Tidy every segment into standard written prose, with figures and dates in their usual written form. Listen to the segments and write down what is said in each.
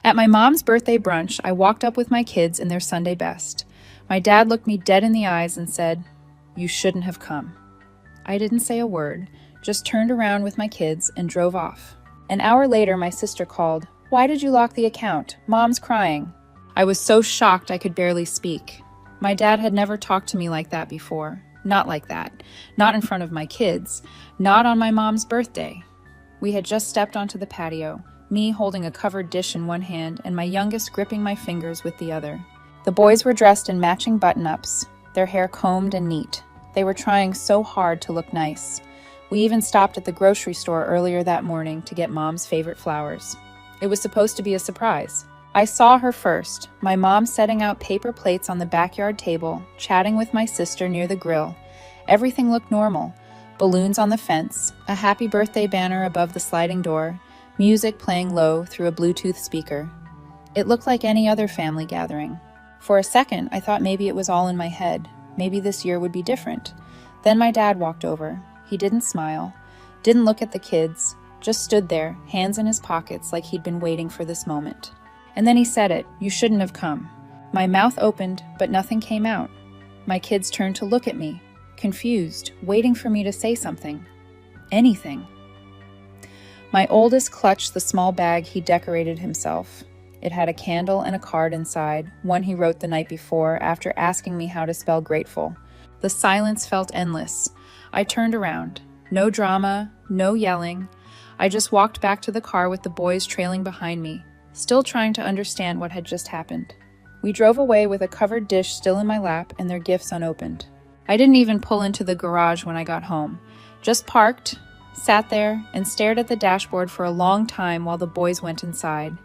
At my mom's birthday brunch, I walked up with my kids in their Sunday best. My dad looked me dead in the eyes and said, "You shouldn't have come." I didn't say a word, just turned around with my kids and drove off. An hour later, my sister called, "Why did you lock the account? Mom's crying." I was so shocked I could barely speak. My dad had never talked to me like that before. Not like that. Not in front of my kids. Not on my mom's birthday. We had just stepped onto the patio, me holding a covered dish in one hand and my youngest gripping my fingers with the other. The boys were dressed in matching button-ups, their hair combed and neat. They were trying so hard to look nice. We even stopped at the grocery store earlier that morning to get Mom's favorite flowers. It was supposed to be a surprise. I saw her first, my mom setting out paper plates on the backyard table, chatting with my sister near the grill. Everything looked normal. Balloons on the fence, a happy birthday banner above the sliding door, music playing low through a Bluetooth speaker. It looked like any other family gathering. For a second, I thought maybe it was all in my head. Maybe this year would be different. Then my dad walked over. He didn't smile, didn't look at the kids, just stood there, hands in his pockets like he'd been waiting for this moment. And then he said it, "You shouldn't have come." My mouth opened, but nothing came out. My kids turned to look at me, confused, waiting for me to say something. Anything. My oldest clutched the small bag he decorated himself. It had a candle and a card inside, one he wrote the night before after asking me how to spell grateful. The silence felt endless. I turned around. No drama, no yelling. I just walked back to the car with the boys trailing behind me, still trying to understand what had just happened. We drove away with a covered dish still in my lap and their gifts unopened. I didn't even pull into the garage when I got home. Just parked, sat there, and stared at the dashboard for a long time while the boys went inside.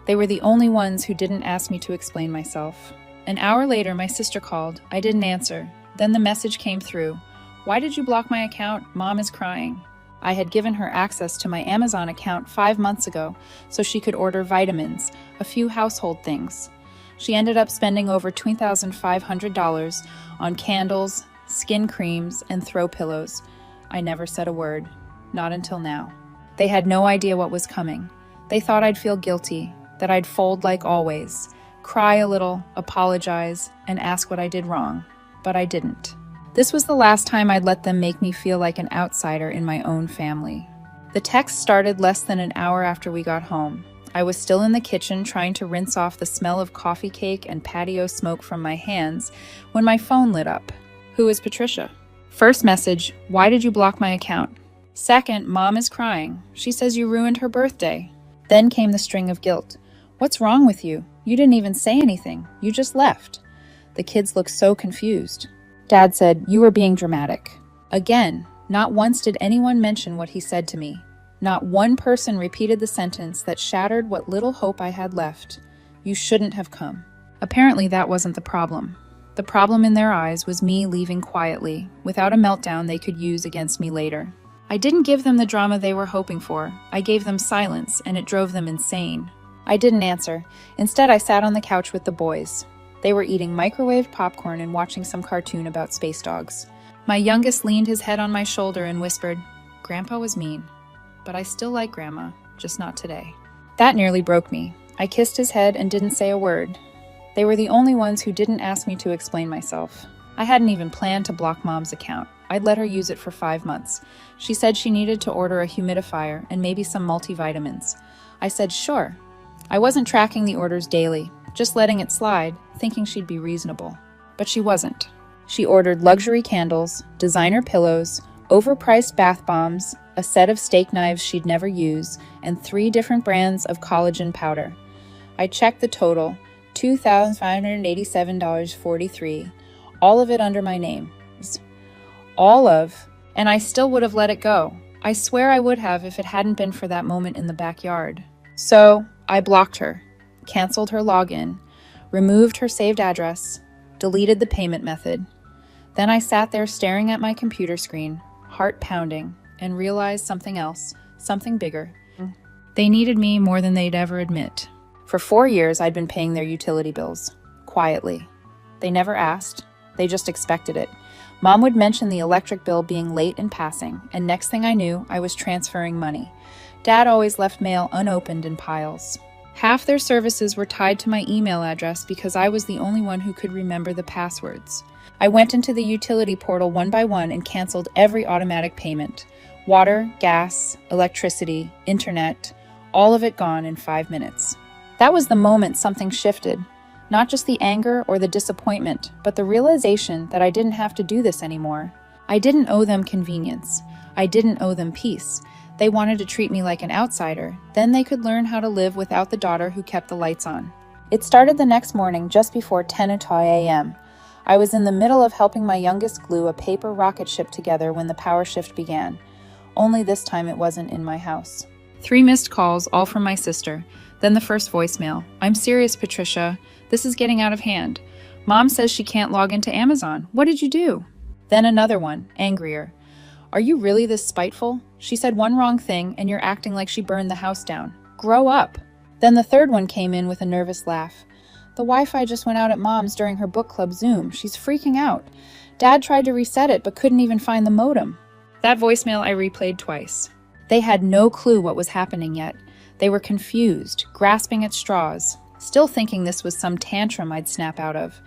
They were the only ones who didn't ask me to explain myself. An hour later, my sister called. I didn't answer. Then the message came through. "Why did you block my account? Mom is crying." I had given her access to my Amazon account 5 months ago so she could order vitamins, a few household things. She ended up spending over $2,500 on candles, skin creams, and throw pillows. I never said a word. Not until now. They had no idea what was coming. They thought I'd feel guilty, that I'd fold like always, cry a little, apologize, and ask what I did wrong. But I didn't. This was the last time I'd let them make me feel like an outsider in my own family. The text started less than an hour after we got home. I was still in the kitchen trying to rinse off the smell of coffee cake and patio smoke from my hands when my phone lit up. "Who is Patricia?" First message, "Why did you block my account?" Second, "Mom is crying. She says you ruined her birthday." Then came the string of guilt. "What's wrong with you? You didn't even say anything. You just left." The kids looked so confused. Dad said, "You were being dramatic." Again, not once did anyone mention what he said to me. Not one person repeated the sentence that shattered what little hope I had left. "You shouldn't have come." Apparently that wasn't the problem. The problem in their eyes was me leaving quietly, without a meltdown they could use against me later. I didn't give them the drama they were hoping for. I gave them silence, and it drove them insane. I didn't answer. Instead, I sat on the couch with the boys. They were eating microwaved popcorn and watching some cartoon about space dogs. My youngest leaned his head on my shoulder and whispered, "Grandpa was mean, but I still like Grandma, just not today." That nearly broke me. I kissed his head and didn't say a word. They were the only ones who didn't ask me to explain myself. I hadn't even planned to block Mom's account. I'd let her use it for 5 months. She said she needed to order a humidifier and maybe some multivitamins. I said sure. I wasn't tracking the orders daily, just letting it slide, thinking she'd be reasonable. But she wasn't. She ordered luxury candles, designer pillows, overpriced bath bombs, a set of steak knives she'd never use, and 3 different brands of collagen powder. I checked the total, $2,587.43, all of it under my name. And I still would have let it go. I swear I would have if it hadn't been for that moment in the backyard. So I blocked her, canceled her login, removed her saved address, deleted the payment method. Then I sat there staring at my computer screen, heart pounding, and realized something else, something bigger. They needed me more than they'd ever admit. For 4 years, I'd been paying their utility bills, quietly. They never asked. They just expected it. Mom would mention the electric bill being late in passing, and next thing I knew, I was transferring money. Dad always left mail unopened in piles. Half their services were tied to my email address because I was the only one who could remember the passwords. I went into the utility portal one by one and canceled every automatic payment. Water, gas, electricity, internet, all of it gone in 5 minutes. That was the moment something shifted. Not just the anger or the disappointment, but the realization that I didn't have to do this anymore. I didn't owe them convenience. I didn't owe them peace. They wanted to treat me like an outsider. Then they could learn how to live without the daughter who kept the lights on. It started the next morning just before 10 a.m. I was in the middle of helping my youngest glue a paper rocket ship together when the power shift began. Only this time it wasn't in my house. 3 missed calls, all from my sister. Then the first voicemail. "I'm serious, Patricia. This is getting out of hand. Mom says she can't log into Amazon. What did you do?" Then another one, angrier. "Are you really this spiteful? She said one wrong thing and you're acting like she burned the house down. Grow up." Then the third one came in with a nervous laugh. "The Wi-Fi just went out at Mom's during her book club Zoom. She's freaking out. Dad tried to reset it but couldn't even find the modem." That voicemail I replayed twice. They had no clue what was happening yet. They were confused, grasping at straws, still thinking this was some tantrum I'd snap out of.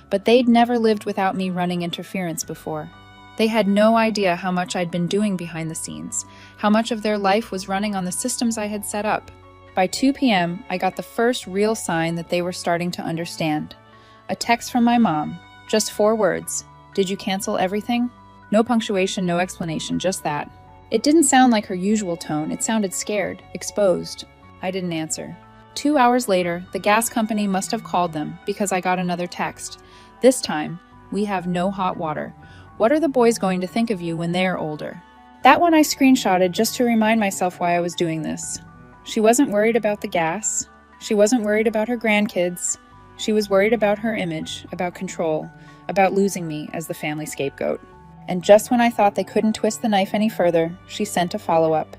But they'd never lived without me running interference before. They had no idea how much I'd been doing behind the scenes, how much of their life was running on the systems I had set up. By 2 p.m., I got the first real sign that they were starting to understand. A text from my mom, just 4 words. "Did you cancel everything?" No punctuation, no explanation, just that. It didn't sound like her usual tone. It sounded scared, exposed. I didn't answer. 2 hours later, the gas company must have called them because I got another text. This time, "We have no hot water. What are the boys going to think of you when they're older?" That one I screenshotted just to remind myself why I was doing this. She wasn't worried about the gas. She wasn't worried about her grandkids. She was worried about her image, about control, about losing me as the family scapegoat. And just when I thought they couldn't twist the knife any further, she sent a follow-up.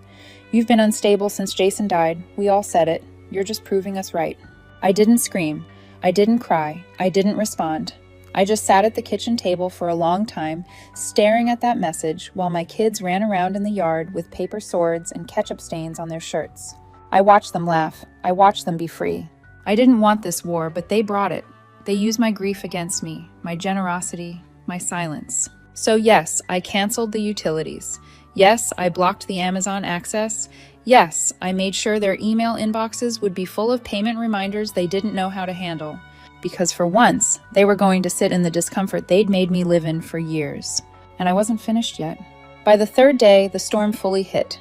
"You've been unstable since Jason died. We all said it. You're just proving us right." I didn't scream. I didn't cry. I didn't respond. I just sat at the kitchen table for a long time, staring at that message while my kids ran around in the yard with paper swords and ketchup stains on their shirts. I watched them laugh. I watched them be free. I didn't want this war, but they brought it. They used my grief against me, my generosity, my silence. So yes, I canceled the utilities. Yes, I blocked the Amazon access. Yes, I made sure their email inboxes would be full of payment reminders they didn't know how to handle. Because for once, they were going to sit in the discomfort they'd made me live in for years. And I wasn't finished yet. By the 3rd day, the storm fully hit.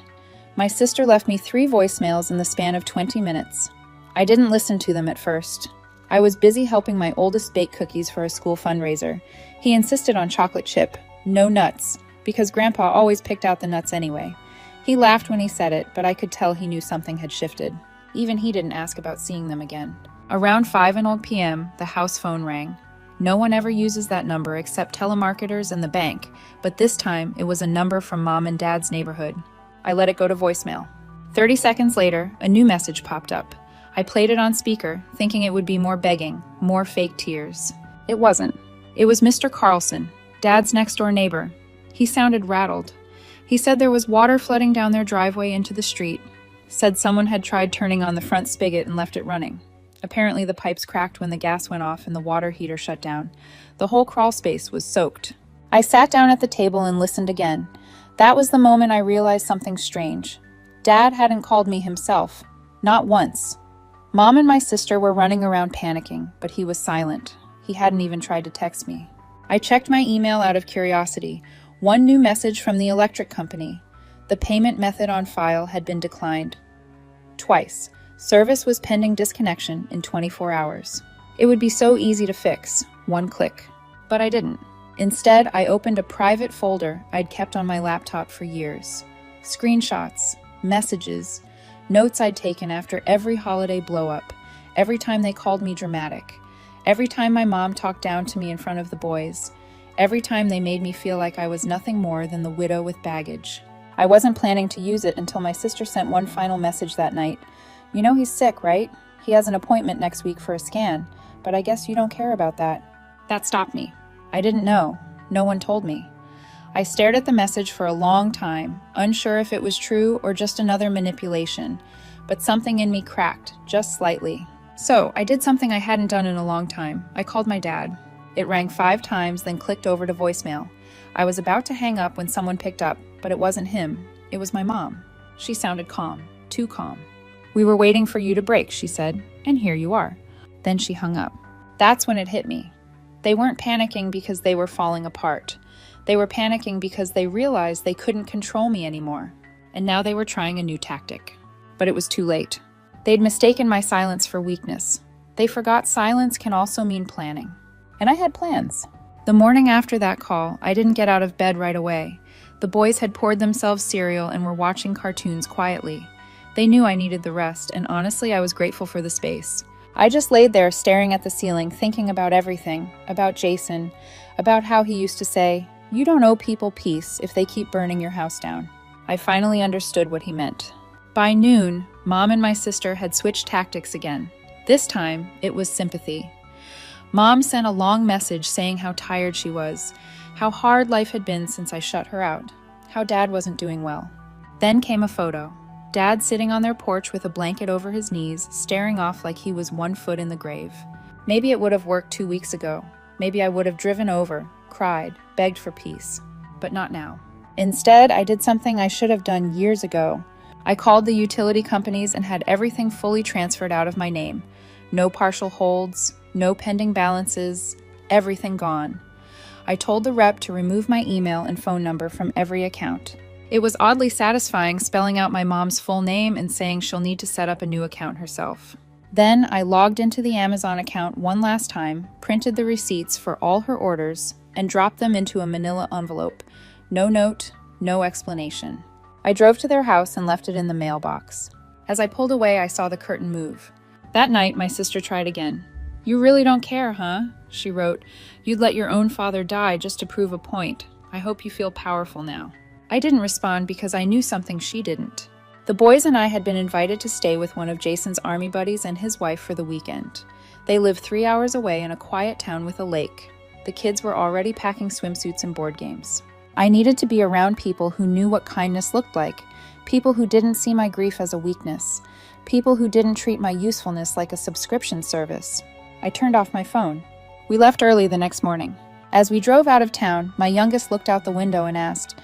My sister left me 3 voicemails in the span of 20 minutes. I didn't listen to them at first. I was busy helping my oldest bake cookies for a school fundraiser. He insisted on chocolate chip, no nuts, because Grandpa always picked out the nuts anyway. He laughed when he said it, but I could tell he knew something had shifted. Even he didn't ask about seeing them again. Around 5 p.m., the house phone rang. No one ever uses that number except telemarketers and the bank, but this time it was a number from Mom and Dad's neighborhood. I let it go to voicemail. 30 seconds later, a new message popped up. I played it on speaker, thinking it would be more begging, more fake tears. It wasn't. It was Mr. Carlson, Dad's next-door neighbor. He sounded rattled. He said there was water flooding down their driveway into the street. Said someone had tried turning on the front spigot and left it running. Apparently the pipes cracked when the gas went off and the water heater shut down. The whole crawl space was soaked. I sat down at the table and listened again. That was the moment I realized something strange. Dad hadn't called me himself. Not once. Mom and my sister were running around panicking, but he was silent. He hadn't even tried to text me. I checked my email out of curiosity. One new message from the electric company. The payment method on file had been declined. Twice. Service was pending disconnection in 24 hours. It would be so easy to fix, one click. But I didn't. Instead, I opened a private folder I'd kept on my laptop for years. Screenshots, messages, notes I'd taken after every holiday blow-up, every time they called me dramatic, every time my mom talked down to me in front of the boys, every time they made me feel like I was nothing more than the widow with baggage. I wasn't planning to use it until my sister sent one final message that night. "You know he's sick, right? He has an appointment next week for a scan, but I guess you don't care about that." That stopped me. I didn't know. No one told me. I stared at the message for a long time, unsure if it was true or just another manipulation. but something in me cracked, just slightly. So, I did something I hadn't done in a long time. I called my dad. It rang 5 times, then clicked over to voicemail. I was about to hang up when someone picked up, but it wasn't him. It was my mom. She sounded calm, too calm. "We were waiting for you to break," she said, "and here you are." Then she hung up. That's when it hit me. They weren't panicking because they were falling apart. They were panicking because they realized they couldn't control me anymore. And now they were trying a new tactic. But it was too late. They'd mistaken my silence for weakness. They forgot silence can also mean planning. And I had plans. The morning after that call, I didn't get out of bed right away. The boys had poured themselves cereal and were watching cartoons quietly. They knew I needed the rest, and honestly, I was grateful for the space. I just laid there staring at the ceiling, thinking about everything, about Jason, about how he used to say, "You don't owe people peace if they keep burning your house down." I finally understood what he meant. By noon, Mom and my sister had switched tactics again. This time, it was sympathy. Mom sent a long message saying how tired she was, how hard life had been since I shut her out, how Dad wasn't doing well. Then came a photo. Dad sitting on their porch with a blanket over his knees, staring off like he was 1 foot in the grave. Maybe it would have worked 2 weeks ago. Maybe I would have driven over, cried, begged for peace. But not now. Instead, I did something I should have done years ago. I called the utility companies and had everything fully transferred out of my name. No partial holds, no pending balances, everything gone. I told the rep to remove my email and phone number from every account. It was oddly satisfying spelling out my mom's full name and saying she'll need to set up a new account herself. Then I logged into the Amazon account one last time, printed the receipts for all her orders, and dropped them into a manila envelope. No note, no explanation. I drove to their house and left it in the mailbox. As I pulled away, I saw the curtain move. That night, my sister tried again. "You really don't care, huh?" she wrote. "You'd let your own father die just to prove a point. I hope you feel powerful now." I didn't respond because I knew something she didn't. The boys and I had been invited to stay with one of Jason's army buddies and his wife for the weekend. They lived 3 hours away in a quiet town with a lake. The kids were already packing swimsuits and board games. I needed to be around people who knew what kindness looked like, people who didn't see my grief as a weakness, people who didn't treat my usefulness like a subscription service. I turned off my phone. We left early the next morning. As we drove out of town, my youngest looked out the window and asked,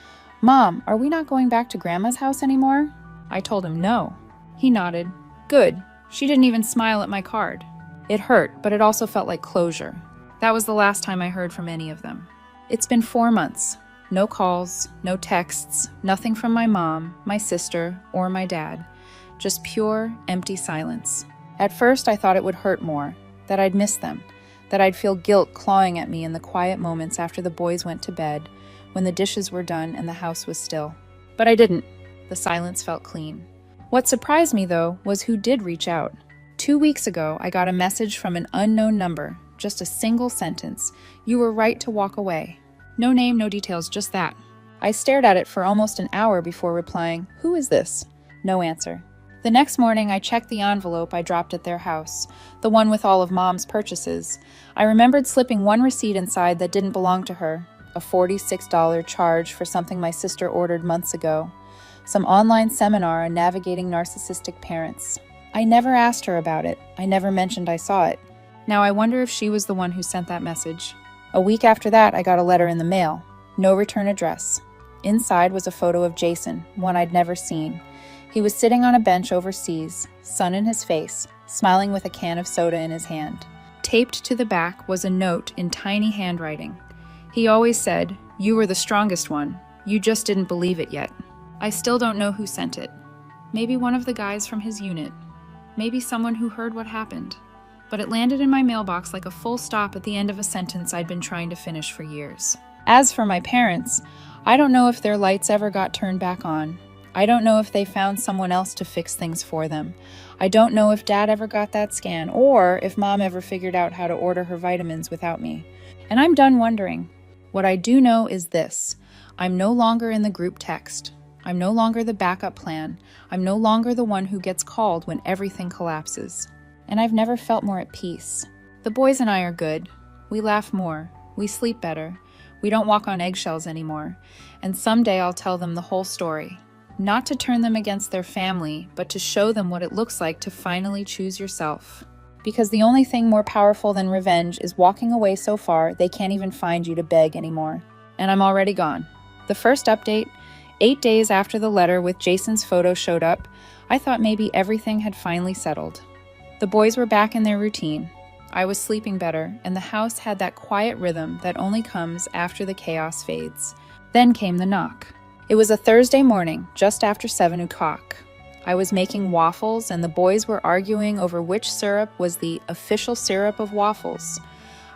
"Mom, are we not going back to Grandma's house anymore?" I told him no. He nodded. Good. She didn't even smile at my card. It hurt, but it also felt like closure. That was the last time I heard from any of them. It's been 4 months. No calls, no texts, nothing from my mom, my sister, or my dad. Just pure, empty silence. At first, I thought it would hurt more, that I'd miss them, that I'd feel guilt clawing at me in the quiet moments after the boys went to bed, when the dishes were done and the house was still. But I didn't. The silence felt clean. What surprised me, though, was who did reach out. 2 weeks ago, I got a message from an unknown number, just a single sentence. "You were right to walk away." No name, no details, just that. I stared at it for almost an hour before replying, "Who is this?" No answer. The next morning, I checked the envelope I dropped at their house, the one with all of Mom's purchases. I remembered slipping one receipt inside that didn't belong to her, a $46 charge for something my sister ordered months ago, some online seminar on navigating narcissistic parents. I never asked her about it. I never mentioned I saw it. Now I wonder if she was the one who sent that message. A week after that, I got a letter in the mail. No return address. Inside was a photo of Jason, one I'd never seen. He was sitting on a bench overseas, sun in his face, smiling with a can of soda in his hand. Taped to the back was a note in tiny handwriting. He always said, "You were the strongest one. You just didn't believe it yet." I still don't know who sent it. Maybe one of the guys from his unit. Maybe someone who heard what happened. But it landed in my mailbox like a full stop at the end of a sentence I'd been trying to finish for years. As for my parents, I don't know if their lights ever got turned back on. I don't know if they found someone else to fix things for them. I don't know if Dad ever got that scan, or if Mom ever figured out how to order her vitamins without me. And I'm done wondering. What I do know is this. I'm no longer in the group text. I'm no longer the backup plan. I'm no longer the one who gets called when everything collapses. And I've never felt more at peace. The boys and I are good. We laugh more. We sleep better. We don't walk on eggshells anymore. And someday I'll tell them the whole story. not to turn them against their family, but to show them what it looks like to finally choose yourself. Because the only thing more powerful than revenge is walking away so far they can't even find you to beg anymore. And I'm already gone. The first update, 8 days after the letter with Jason's photo showed up, I thought maybe everything had finally settled. The boys were back in their routine. I was sleeping better, and the house had that quiet rhythm that only comes after the chaos fades. Then came the knock. It was a Thursday morning, just after 7 o'clock. I was making waffles, and the boys were arguing over which syrup was the official syrup of waffles.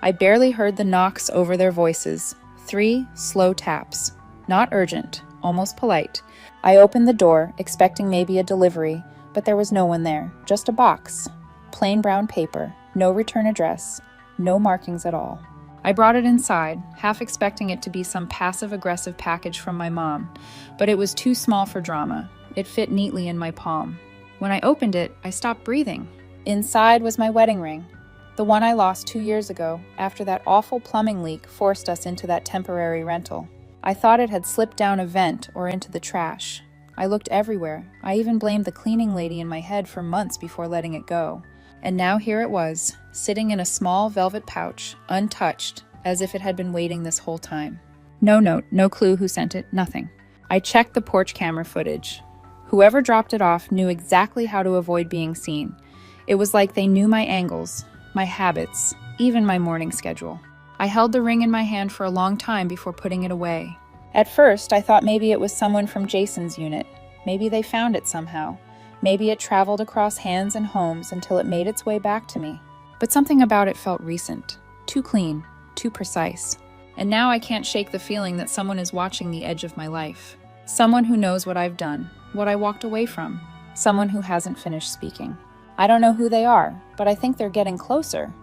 I barely heard the knocks over their voices. 3 slow taps. Not urgent, almost polite. I opened the door, expecting maybe a delivery, but there was no one there, just a box. Plain brown paper, no return address, no markings at all. I brought it inside, half expecting it to be some passive-aggressive package from my mom, but it was too small for drama. It fit neatly in my palm. When I opened it, I stopped breathing. Inside was my wedding ring, the one I lost 2 years ago after that awful plumbing leak forced us into that temporary rental. I thought it had slipped down a vent or into the trash. I looked everywhere. I even blamed the cleaning lady in my head for months before letting it go. And now here it was, sitting in a small velvet pouch, untouched, as if it had been waiting this whole time. No note, no clue who sent it, nothing. I checked the porch camera footage. Whoever dropped it off knew exactly how to avoid being seen. It was like they knew my angles, my habits, even my morning schedule. I held the ring in my hand for a long time before putting it away. At first, I thought maybe it was someone from Jason's unit. Maybe they found it somehow. Maybe it traveled across hands and homes until it made its way back to me. But something about it felt recent, too clean, too precise. And now I can't shake the feeling that someone is watching the edge of my life. Someone who knows what I've done, what I walked away from. Someone who hasn't finished speaking. I don't know who they are, but I think they're getting closer.